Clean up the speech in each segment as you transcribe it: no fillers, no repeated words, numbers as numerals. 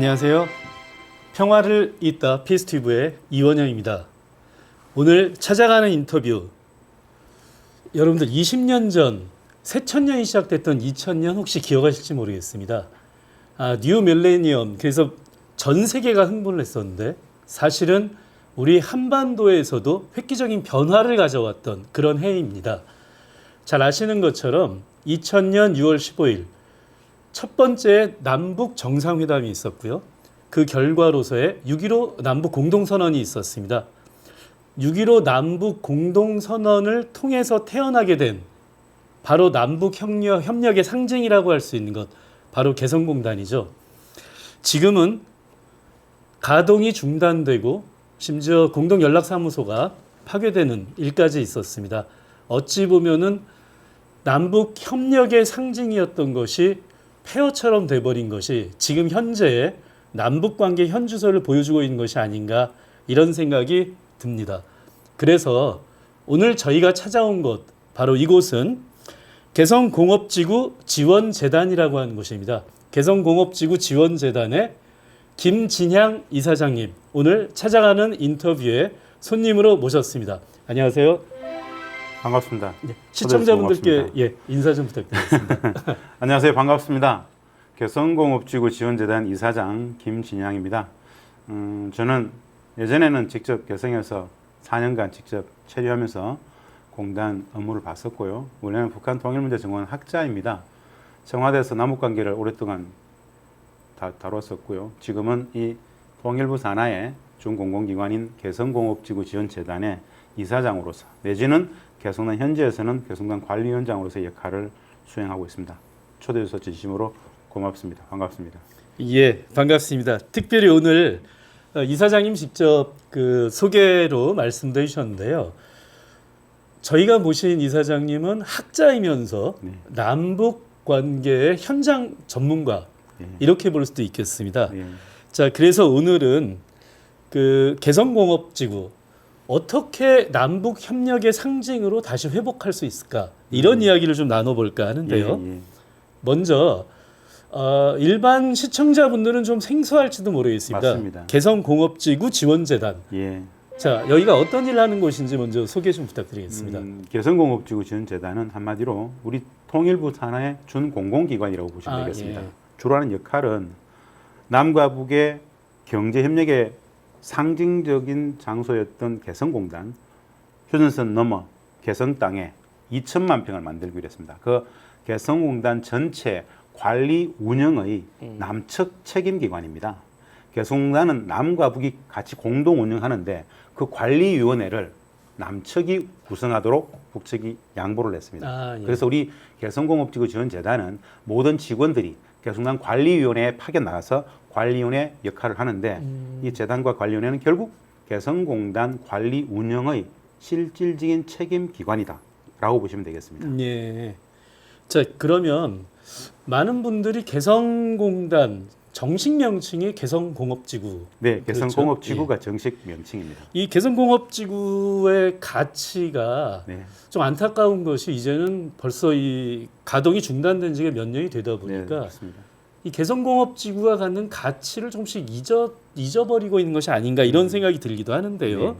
안녕하세요. 평화를 잇다 피스티브의 이원영입니다. 오늘 찾아가는 인터뷰, 여러분들 20년 전 새천년이 시작됐던 2000년 혹시 기억하실지 모르겠습니다. 뉴 밀레니엄, 그래서 전 세계가 흥분을 했었는데 사실은 우리 한반도에서도 획기적인 변화를 가져왔던 그런 해입니다. 잘 아시는 것처럼 2000년 6월 15일 첫 번째 남북 정상회담이 있었고요. 그 결과로서의 6.15 남북 공동선언이 있었습니다. 6.15 남북 공동선언을 통해서 태어나게 된 바로 남북 협력의 상징이라고 할 수 있는 것, 바로 개성공단이죠. 지금은 가동이 중단되고 심지어 공동연락사무소가 파괴되는 일까지 있었습니다. 어찌 보면은 남북 협력의 상징이었던 것이 폐허처럼 돼버린 것이 지금 현재의 남북관계 현주소를 보여주고 있는 것이 아닌가, 이런 생각이 듭니다. 그래서 오늘 저희가 찾아온 곳, 바로 이곳은 개성공업지구 지원재단이라고 하는 곳입니다. 개성공업지구 지원재단의 김진향 이사장님, 오늘 찾아가는 인터뷰에 손님으로 모셨습니다. 안녕하세요. 반갑습니다. 시청자분들께 인사 좀 부탁드리겠습니다. 안녕하세요. 반갑습니다. 개성공업지구 지원재단 이사장 김진향입니다. 저는 예전에는 직접 개성에서 4년간 직접 체류하면서 공단 업무를 봤었고요. 원래는 북한 통일문제증원 학자입니다. 청와대에서 남북관계를 오랫동안 다뤘었고요. 지금은 이 통일부 산하의 준공공기관인 개성공업지구 지원재단의 이사장으로서, 내지는 개성단 현지에서는 개성단 관리위원장으로서 역할을 수행하고 있습니다. 초대해 주셔서 진심으로 고맙습니다. 반갑습니다. 예, 반갑습니다. 특별히 오늘 이사장님 직접 그 소개로 말씀도 해주셨는데요. 저희가 모신 이사장님은 학자이면서 남북 관계의 현장 전문가, 이렇게 볼 수도 있겠습니다. 자, 그래서 오늘은 그 개성공업지구 어떻게 남북 협력의 상징으로 다시 회복할 수 있을까, 이런 이야기를 좀 나눠볼까 하는데요. 먼저 일반 시청자분들은 좀 생소할지도 모르겠습니다. 맞습니다. 개성공업지구 지원재단. 자, 여기가 어떤 일을 하는 곳인지 먼저 소개 좀 부탁드리겠습니다. 개성공업지구 지원재단은 한마디로 우리 통일부 산하의 준공공기관이라고 보시면 되겠습니다. 주로 하는 역할은 남과 북의 경제협력의 상징적인 장소였던 개성공단, 휴전선 넘어 개성 땅에 2천만 평을 만들기로 했습니다. 그 개성공단 전체 관리 운영의 남측 책임기관입니다. 개성공단은 남과 북이 같이 공동 운영하는데 그 관리위원회를 남측이 구성하도록 북측이 양보를 했습니다. 그래서 우리 개성공업지구 지원재단은 모든 직원들이 개성공단 관리위원회에 파견 나가서 관리위원회 역할을 하는데, 이 재단과 관리위원회는 결국 개성공단 관리 운영의 실질적인 책임기관이다라고 보시면 되겠습니다. 예. 자, 그러면 많은 분들이 개성공단 정식 명칭이 개성공업지구. 네, 개성공업지구가 그렇죠? 정식 명칭입니다. 이 개성공업지구의 가치가 좀 안타까운 것이, 이제는 벌써 이 가동이 중단된 지가 몇 년이 되다 보니까 이 개성공업지구가 갖는 가치를 조금씩 잊어버리고 있는 것이 아닌가, 이런 생각이 들기도 하는데요.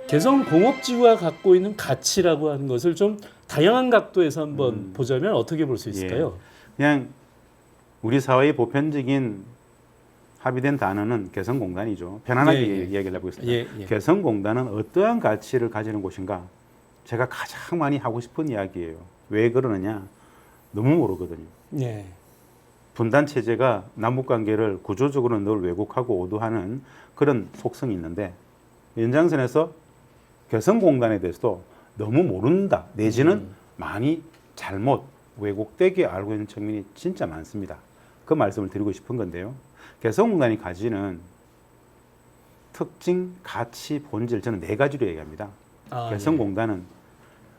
개성공업지구가 갖고 있는 가치라고 하는 것을 좀 다양한 각도에서 한번 보자면 어떻게 볼 수 있을까요? 그냥 우리 사회의 보편적인 합의된 단어는 개성공단이죠. 편안하게 이야기를 해보겠습니다. 개성공단은 어떠한 가치를 가지는 곳인가? 제가 가장 많이 하고 싶은 이야기예요. 왜 그러느냐? 너무 모르거든요. 분단 체제가 남북관계를 구조적으로 늘 왜곡하고 오도하는 그런 속성이 있는데, 연장선에서 개성공단에 대해서도 너무 모른다, 내지는 많이 잘못 왜곡되게 알고 있는 측면이 진짜 많습니다. 그 말씀을 드리고 싶은 건데요. 개성공단이 가지는 특징, 가치, 본질, 저는 4가지로 얘기합니다. 개성공단은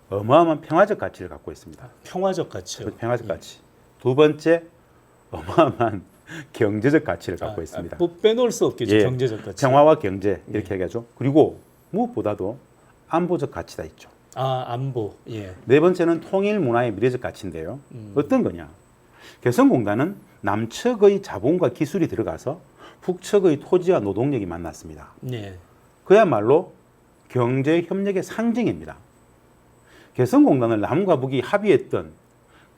어마어마한 평화적 가치를 갖고 있습니다. 평화적 가치요? 평화적 가치. 두 번째, 어마어마한 경제적 가치를 갖고 있습니다. 뭐 빼놓을 수 없겠죠. 경제적 가치. 평화와 경제, 이렇게 얘기하죠. 그리고 무엇보다도 안보적 가치가 있죠. 안보. 네 번째는 통일 문화의 미래적 가치인데요. 어떤 거냐? 개성공단은 남측의 자본과 기술이 들어가서 북측의 토지와 노동력이 만났습니다. 네. 그야말로 경제 협력의 상징입니다. 개성공단을 남과 북이 합의했던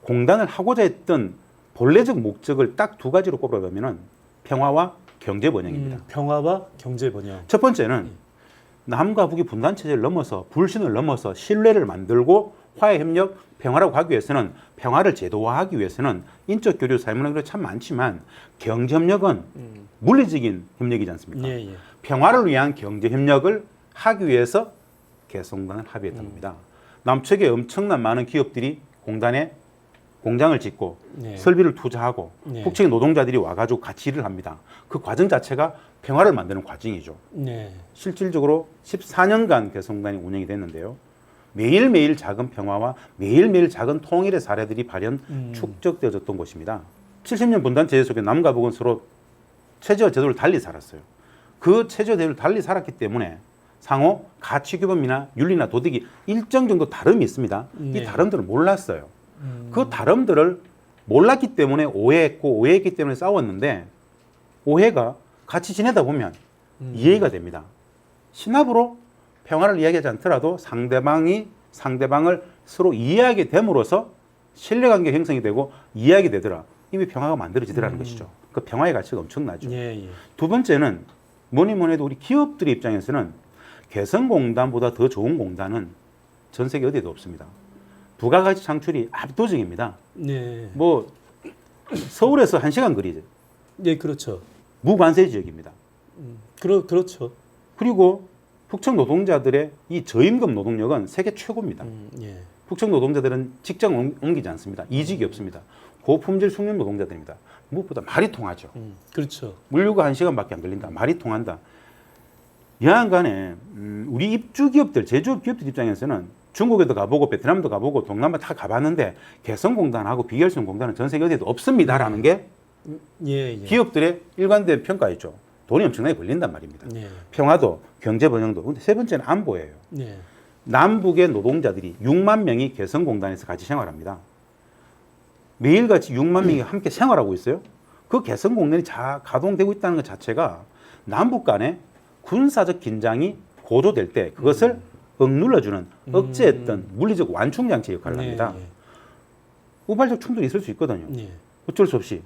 공단을 하고자 했던 본래적 목적을 딱 두 가지로 꼽아보면 평화와 경제 번영입니다. 평화와 경제 번영. 첫 번째는 남과 북이 분단 체제를 넘어서 불신을 넘어서 신뢰를 만들고 화해 협력, 평화라고 하기 위해서는 평화를 제도화하기 위해서는 인적 교류, 사회문화 참 많지만 경제 협력은 물리적인 협력이지 않습니까? 예, 예. 평화를 위한 경제 협력을 하기 위해서 개성공단을 합의했던 겁니다. 남측에 엄청난 많은 기업들이 공단에 공장을 짓고 네. 설비를 투자하고 네. 북측의 노동자들이 와가지고 같이 일을 합니다. 그 과정 자체가 평화를 만드는 과정이죠. 네. 실질적으로 14년간 개성공단이 운영이 됐는데요. 매일매일 작은 평화와 매일매일 작은 통일의 사례들이 발현 축적되어졌던 곳입니다. 70년 분단 체제 속에 남과 북은 서로 체제와 제도를 달리 살았어요. 그 체제와 제도를 달리 살았기 때문에 상호 가치 규범이나 윤리나 도덕이 일정 정도 다름이 있습니다. 네. 이 다름들을 몰랐어요. 그 다름들을 몰랐기 때문에 오해했고 오해했기 때문에 싸웠는데 오해가 같이 지내다 보면 이해가 됩니다. 신압으로 평화를 이야기하지 않더라도 상대방을 서로 이해하게 됨으로써 신뢰관계 형성이 되고 이해하게 되더라. 이미 평화가 만들어지더라는 것이죠. 그 평화의 가치가 엄청나죠. 예, 예. 두 번째는 뭐니 해도 우리 기업들의 입장에서는 개성공단보다 더 좋은 공단은 전 세계 어디에도 없습니다. 부가가치 창출이 압도적입니다. 네. 뭐 서울에서 1시간 거리죠. 예, 그렇죠. 무관세 지역입니다. 그렇죠. 그리고 북측 노동자들의 이 저임금 노동력은 세계 최고입니다. 예. 북측 노동자들은 직장 옮기지 않습니다. 이직이 없습니다. 고품질 숙련 노동자들입니다. 무엇보다 말이 통하죠. 그렇죠. 물류가 1시간밖에 안 걸린다. 말이 통한다. 여하간에 우리 입주 기업들, 제조업 기업들 입장에서는 중국에도 가보고 베트남도 가보고 동남아 다 가봤는데 개성공단하고 비교할 수 있는 공단은 전 세계 어디에도 없습니다라는 게 예, 예. 기업들의 일관된 평가였죠. 돈이 엄청나게 걸린단 말입니다. 예. 평화도, 경제 번영도. 근데 세 번째는 안보예요. 예. 남북의 노동자들이 6만 명이 개성공단에서 같이 생활합니다. 매일같이 6만 명이 함께 생활하고 있어요. 그 개성공단이 가동되고 있다는 것 자체가 남북 간의 군사적 긴장이 고조될 때 그것을 억눌러주는 억제했던 물리적 완충장치 역할을 합니다. 예. 우발적 충돌이 있을 수 있거든요. 예. 어쩔 수 없이.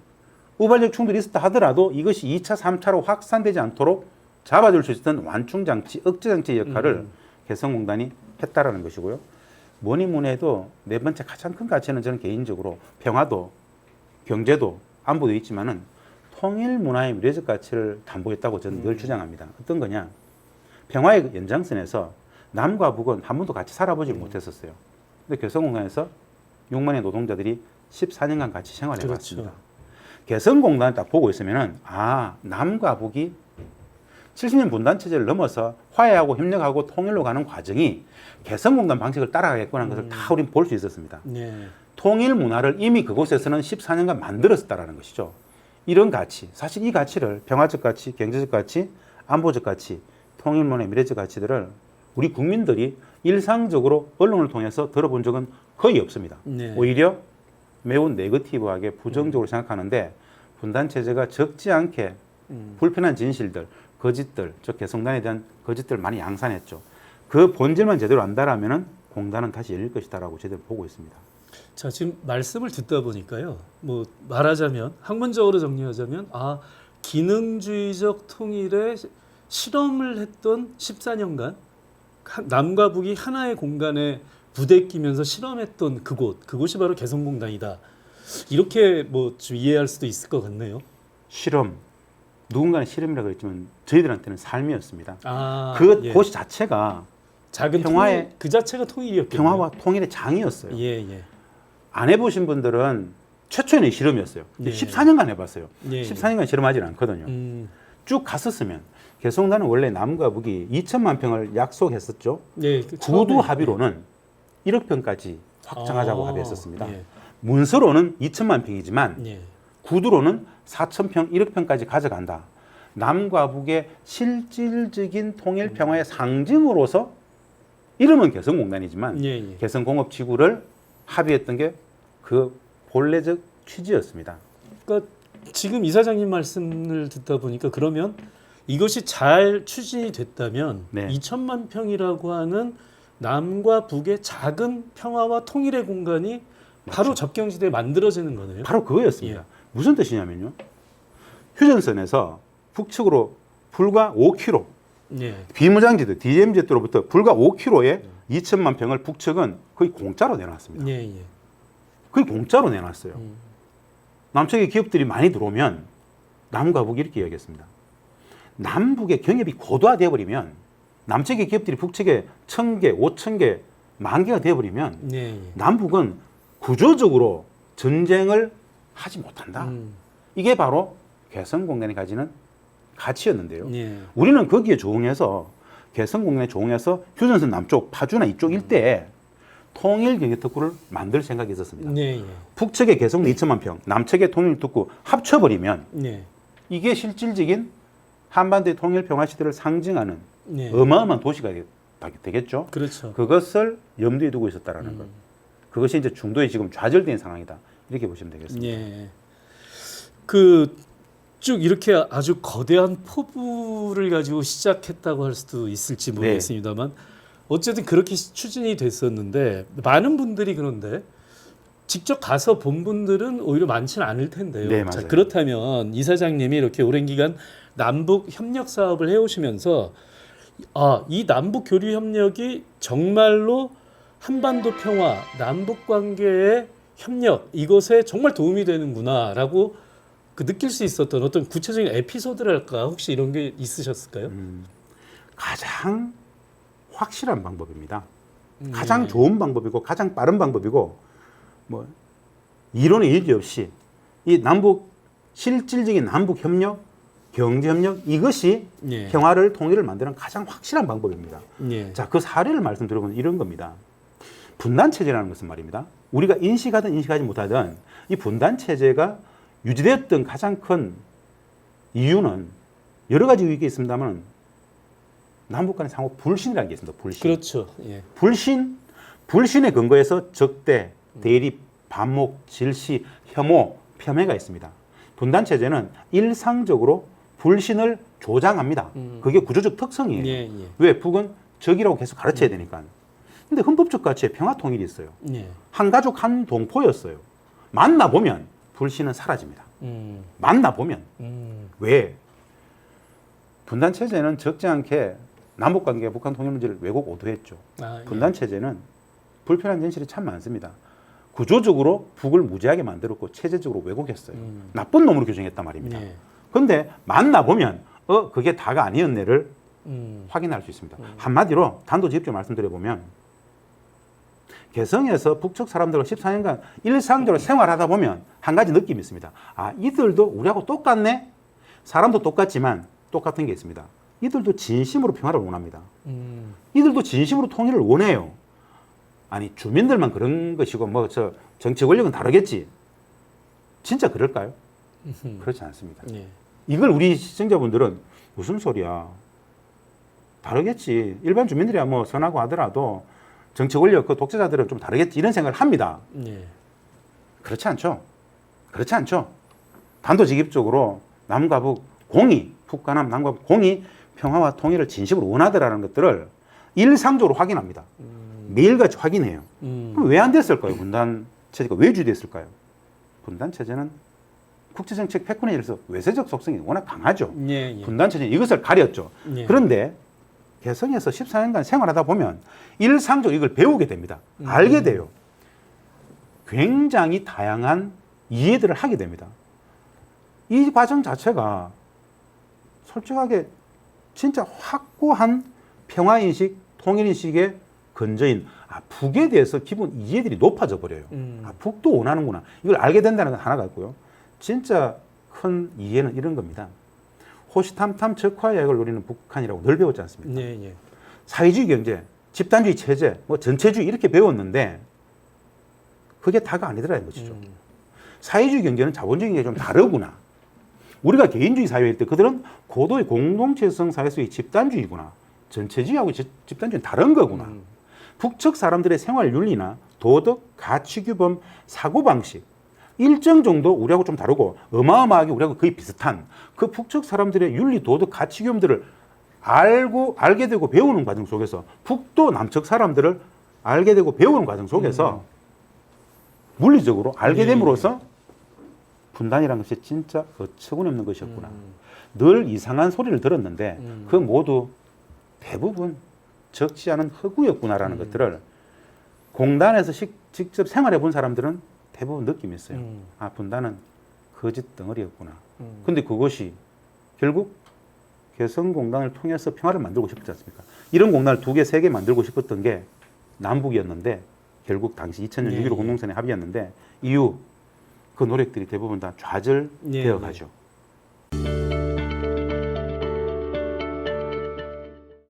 우발적 충돌이 있었다 하더라도 이것이 2차, 3차로 확산되지 않도록 잡아줄 수 있었던 완충장치, 억제장치 역할을 개성공단이 했다라는 것이고요. 뭐니 해도 네 번째 가장 큰 가치는 저는 개인적으로 평화도, 경제도, 안보도 있지만은 통일 문화의 미래적 가치를 담보했다고 저는 늘 주장합니다. 어떤 거냐? 평화의 연장선에서 남과 북은 한 번도 같이 살아보지 못했었어요. 근데 개성공단에서 6만의 노동자들이 14년간 같이 생활해 왔습니다. 그렇죠. 개성공단을 딱 보고 있으면은 남과 북이 70년 분단 체제를 넘어서 화해하고 협력하고 통일로 가는 과정이 개성공단 방식을 따라가겠구나 하는 것을 다 우린 볼 수 있었습니다. 예. 통일 문화를 이미 그곳에서는 14년간 만들었다라는 것이죠. 이런 가치, 사실 이 가치를 평화적 가치, 경제적 가치, 안보적 가치, 통일 문화의 미래적 가치들을 우리 국민들이 일상적으로 언론을 통해서 들어본 적은 거의 없습니다. 네. 오히려 매우 네거티브하게 부정적으로 생각하는데 분단 체제가 적지 않게 불편한 진실들, 거짓들, 저 개성단에 대한 거짓들 많이 양산했죠. 그 본질만 제대로 안다라면은 공단은 다시 열릴 것이다라고 제대로 보고 있습니다. 자, 지금 말씀을 듣다 보니까요. 뭐 말하자면 학문적으로 정리하자면 기능주의적 통일에 실험을 했던 14년간 남과 북이 하나의 공간에 부대끼면서 실험했던 그곳이 바로 개성공단이다. 이렇게 뭐 좀 이해할 수도 있을 것 같네요. 실험, 누군가는 실험이라고 했지만 저희들한테는 삶이었습니다. 예. 그곳 자체가 작은 평화의 그 자체가 통일이었겠네요. 평화와 통일의 장이었어요. 예, 예. 안 해보신 분들은 최초에는 실험이었어요. 예. 14년간 해봤어요. 예, 14년간 실험하지는 않거든요. 쭉 갔었으면 개성단은 원래 남과 북이 2천만 평을 약속했었죠. 예, 구두 합의로는 1억 평까지 확장하자고 합의했었습니다. 예. 문서로는 2천만 평이지만 예. 구두로는 4천 평, 1억 평까지 가져간다. 남과 북의 실질적인 통일 평화의 상징으로서 이름은 개성공단이지만 예, 예. 개성공업지구를 합의했던 게 그 본래적 취지였습니다. 그러니까 지금 이사장님 말씀을 듣다 보니까 그러면 이것이 잘 추진이 됐다면 네. 2천만 평이라고 하는 남과 북의 작은 평화와 통일의 공간이 바로 맞죠. 접경지대에 만들어지는 거네요. 바로 그거였습니다. 예. 무슨 뜻이냐면요. 휴전선에서 북측으로 불과 5km, 예. 비무장지대 DMZ로부터 불과 5km에 2천만 평을 북측은 거의 공짜로 내놨습니다. 예, 예. 거의 공짜로 내놨어요. 남측의 기업들이 많이 들어오면 남과 북이 이렇게 이야기했습니다. 남북의 경협이 고도화되어 버리면 남측의 기업들이 북측에 1,000개, 5,000개, 10,000개가 되어버리면 예, 예. 남북은 구조적으로 전쟁을 하지 못한다. 이게 바로 개성공단이 가지는 가치였는데요. 예. 우리는 거기에 조응해서 개성공단에 조응해서 휴전선 남쪽, 파주나 이쪽 일대에 통일경협특구를 만들 생각이 있었습니다. 예, 예. 북측의 개성도 2천만 평, 남측의 통일특구 합쳐버리면 예. 이게 실질적인 한반도의 통일평화 시대를 상징하는 예. 어마어마한 도시가 되겠죠. 그렇죠. 그것을 염두에 두고 있었다라는 것. 그것이 이제 중도에 지금 좌절된 상황이다. 이렇게 보시면 되겠습니다. 예. 그 쭉 이렇게 아주 거대한 포부를 가지고 시작했다고 할 수도 있을지 모르겠습니다만 어쨌든 그렇게 추진이 됐었는데 많은 분들이 그런데 직접 가서 본 분들은 오히려 많지는 않을 텐데요. 네, 자, 맞아요. 그렇다면 이사장님이 이렇게 오랜 기간 남북 협력 사업을 해오시면서 이 남북 교류 협력이 정말로 한반도 평화, 남북 관계의 협력 이것에 정말 도움이 되는구나라고 그 느낄 수 있었던 어떤 구체적인 에피소드랄까 혹시 이런 게 있으셨을까요? 가장 확실한 방법입니다. 가장 좋은 방법이고 가장 빠른 방법이고 뭐 이론의 일리 없이 이 남북 실질적인 남북 협력, 경제 협력 이것이 예. 평화를 통일을 만드는 가장 확실한 방법입니다. 예. 자, 그 사례를 말씀드려보면 이런 겁니다. 분단 체제라는 것은 말입니다. 우리가 인식하든 인식하지 못하든 이 분단 체제가 유지되었던 가장 큰 이유는 여러 가지 이유가 있습니다만 남북 간의 상호 불신이라는 게 있습니다. 불신. 그렇죠. 예. 불신에 근거해서 적대, 대립, 반목, 질시, 혐오, 폄훼가 있습니다. 분단 체제는 일상적으로 불신을 조장합니다. 그게 구조적 특성이에요. 예, 예. 왜? 북은 적이라고 계속 가르쳐야 되니까. 근데 헌법적 가치에 평화 통일이 있어요. 예. 한 가족 한 동포였어요. 만나보면 불신은 사라집니다. 만나보면. 왜? 분단 체제는 적지 않게 남북 관계, 북한 통일 문제를 왜곡 오도했죠. 예. 분단 체제는 불편한 현실이 참 많습니다. 구조적으로 북을 무지하게 만들었고 체제적으로 왜곡했어요. 나쁜 놈으로 규정했단 말입니다. 그런데 만나보면 그게 다가 아니었네를 확인할 수 있습니다. 한마디로 단도직입적으로 말씀드려보면 개성에서 북측 사람들과 14년간 일상적으로 생활하다 보면 한 가지 느낌이 있습니다. 이들도 우리하고 똑같네? 사람도 똑같지만 똑같은 게 있습니다. 이들도 진심으로 평화를 원합니다. 이들도 진심으로 통일을 원해요. 아니 주민들만 그런 것이고 뭐 저 정치 권력은 다르겠지. 진짜 그럴까요? 그렇지 않습니다. 예. 이걸 우리 시청자분들은 무슨 소리야? 다르겠지. 일반 주민들이야 뭐 선하고 하더라도 정치 권력 그 독재자들은 좀 다르겠지 이런 생각을 합니다. 예. 그렇지 않죠. 그렇지 않죠. 단도직입적으로 남과 북 공이 북과 남, 남과 북 공이 평화와 통일을 진심으로 원하더라는 것들을 일상적으로 확인합니다. 매일같이 확인해요. 그럼 왜 안 됐을까요? 분단 체제가 왜 유지됐을까요? 분단 체제는 국제정책 패권에 있어서 외세적 속성이 워낙 강하죠. 예, 예. 분단 체제는 이것을 가렸죠. 예. 그런데 개성에서 14년간 생활하다 보면 일상적으로 이걸 배우게 됩니다. 알게 돼요. 굉장히 다양한 이해들을 하게 됩니다. 이 과정 자체가 솔직하게 진짜 확고한 평화인식, 통일인식의 근저인 북에 대해서 기본 이해들이 높아져 버려요. 북도 원하는구나. 이걸 알게 된다는 건 하나가 있고요. 진짜 큰 이해는 이런 겁니다. 호시탐탐 적화약을 노리는 북한이라고 늘 배웠지 않습니까? 예, 예. 사회주의 경제, 집단주의 체제, 뭐 전체주의 이렇게 배웠는데 그게 다가 아니더라는 것이죠. 사회주의 경제는 자본주의 경제가 좀 다르구나. 우리가 개인주의 사회일 때 그들은 고도의 공동체성 사회 속의 집단주의구나. 전체주의하고 집단주의는 다른 거구나. 북측 사람들의 생활 윤리나 도덕, 가치 규범, 사고방식, 일정 정도 우리하고 좀 다르고 어마어마하게 우리하고 거의 비슷한 그 북측 사람들의 윤리, 도덕, 가치 규범들을 알게 되고 배우는 과정 속에서 북도 남측 사람들을 알게 되고 배우는 과정 속에서 물리적으로 알게 됨으로써 분단이라는 것이 진짜 어처구니없는 것이었구나. 늘 이상한 소리를 들었는데 그 모두 대부분 적지 않은 허구였구나라는 것들을 공단에서 직접 생활해 본 사람들은 대부분 느낌이 있어요. 아, 분단은 거짓 덩어리였구나. 근데 그것이 결국 개성공단을 통해서 평화를 만들고 싶지 않습니까? 이런 공단을 2개, 3개 만들고 싶었던 게 남북이었는데 결국 당시 2000년 6.15 공동선의 합의였는데 이후 그 노력들이 대부분 다 좌절되어 가죠.